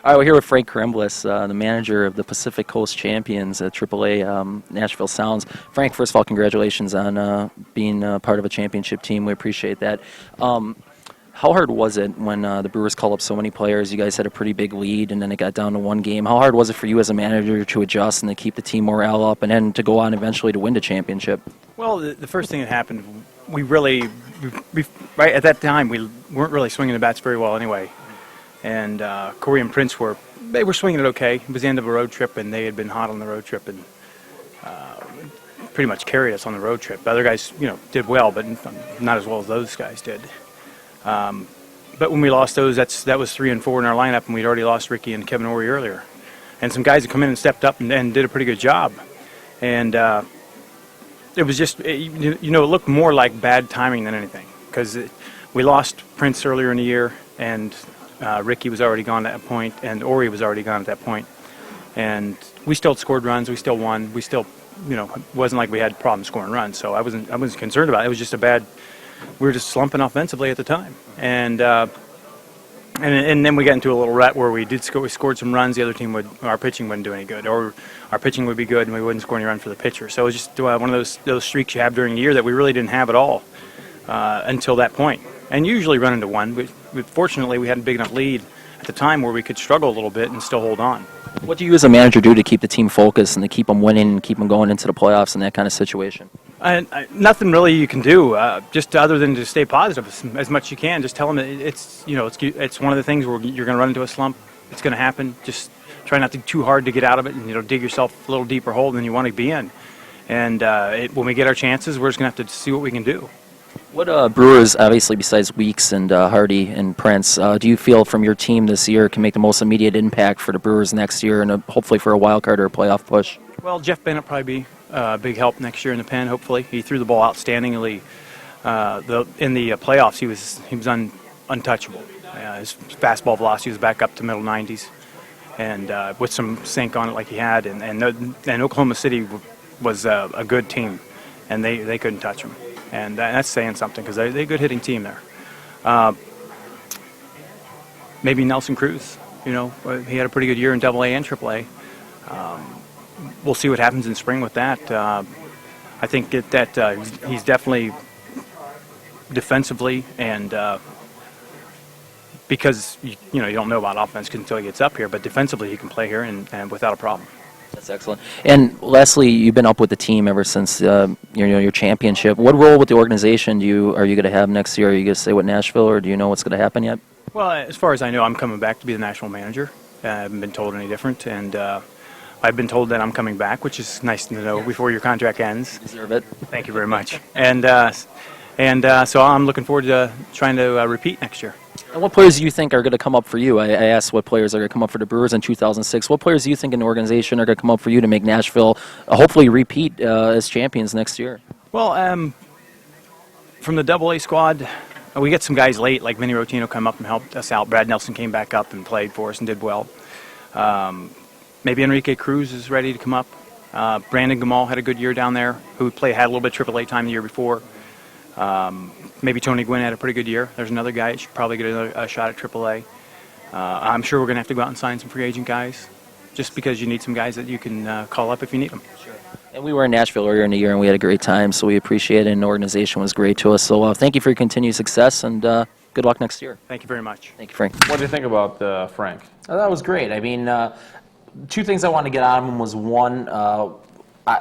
All right, we're here with Frank Kremblas, the manager of the Pacific Coast Champions at AAA Nashville Sounds. Frank, first of all, congratulations on being part of a championship team. We appreciate that. How hard was it when the Brewers called up so many players? You guys had a pretty big lead, and then it got down to one game. How hard was it for you as a manager to adjust and to keep the team morale up, and then to go on eventually to win the championship? Well, the first thing that happened, we right at that time, we weren't really swinging the bats very well anyway. And Corey and Prince were swinging it okay. It was the end of a road trip, and they had been hot on the road trip and pretty much carried us on the road trip. The other guys, did well, but not as well as those guys did. But when we lost those, that was 3 and 4 in our lineup, and we'd already lost Ricky and Kevin Ory earlier. And some guys had come in and stepped up and did a pretty good job. And it was just, it looked more like bad timing than anything, because we lost Prince earlier in the year, and Ricky was already gone at that point, and Ory was already gone at that point. And we still scored runs, we still won, we still, it wasn't like we had problems scoring runs, so I wasn't concerned about it. It was just we were just slumping offensively at the time. And then we got into a little rut where we scored some runs, the other team our pitching wouldn't do any good, or our pitching would be good and we wouldn't score any run for the pitcher. So it was just one of those streaks you have during the year that we really didn't have at all until that point. And usually run into one, but fortunately we had a big enough lead at the time where we could struggle a little bit and still hold on. What do you as a manager do to keep the team focused and to keep them winning and keep them going into the playoffs in that kind of situation? Nothing really you can do, just other than to stay positive as much as you can. Just tell them that it's one of the things where you're going to run into a slump. It's going to happen. Just try not to too hard to get out of it, and dig yourself a little deeper hole than you want to be in. And when we get our chances, we're just going to have to see what we can do. What Brewers, obviously besides Weeks and Hardy and Prince, do you feel from your team this year can make the most immediate impact for the Brewers next year and hopefully for a wild card or a playoff push? Well, Jeff Bennett probably be a big help next year in the pen. Hopefully, he threw the ball outstandingly. In the playoffs, he was untouchable. His fastball velocity was back up to middle 90s, and with some sink on it like he had. And Oklahoma City was a good team, and they couldn't touch him. And that's saying something because they're a good hitting team there. Maybe Nelson Cruz. He had a pretty good year in AA and AAA. We'll see what happens in spring with that. I think that he's definitely defensively, and because you don't know about offense until he gets up here, but defensively he can play here and without a problem. That's excellent. And lastly, you've been up with the team ever since your championship. What role with the organization are you going to have next year? Are you going to stay with Nashville, or do you know what's going to happen yet? Well, as far as I know, I'm coming back to be the national manager. I haven't been told any different, and I've been told that I'm coming back, which is nice to know before your contract ends. Deserve it. Thank you very much. And so I'm looking forward to trying to repeat next year. And what players do you think are going to come up for you? I asked what players are going to come up for the Brewers in 2006. What players do you think in the organization are going to come up for you to make Nashville hopefully repeat as champions next year? Well, from the AA squad, we get some guys late, like Vinny Rotino come up and helped us out. Brad Nelson came back up and played for us and did well. Maybe Enrique Cruz is ready to come up. Brandon Gamal had a good year down there, who had a little bit of AAA time the year before. Maybe Tony Gwynn had a pretty good year. There's another guy that should probably get a shot at AAA. I'm sure we're going to have to go out and sign some free agent guys, just because you need some guys that you can call up if you need them. Sure. And we were in Nashville earlier in the year, and we had a great time, so we appreciate it, and the organization was great to us. So thank you for your continued success, and good luck next year. Thank you very much. Thank you, Frank. What did you think about Frank? Oh, that was great. I mean, 2 things I wanted to get out of him was, one,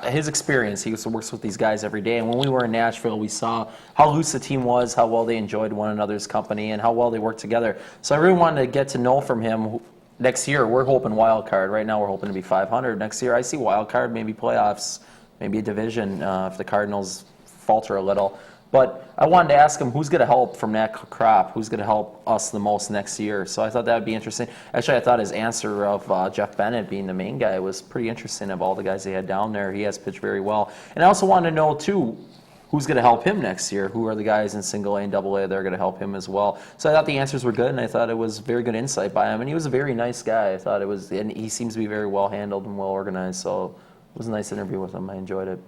his experience. He works with these guys every day, and when we were in Nashville, we saw how loose the team was, how well they enjoyed one another's company, and how well they worked together. So I really wanted to get to know from him. Next year, we're hoping wild card. Right now, we're hoping to be 500. Next year, I see wild card, maybe playoffs, maybe a division if the Cardinals falter a little. But I wanted to ask him who's going to help from that crop, who's going to help us the most next year. So I thought that would be interesting. Actually, I thought his answer of Jeff Bennett being the main guy was pretty interesting. Of all the guys they had down there, he has pitched very well. And I also wanted to know, too, who's going to help him next year. Who are the guys in single A and double A that are going to help him as well? So I thought the answers were good, and I thought it was very good insight by him. And he was a very nice guy. I thought it was, and he seems to be very well handled and well organized. So it was a nice interview with him. I enjoyed it.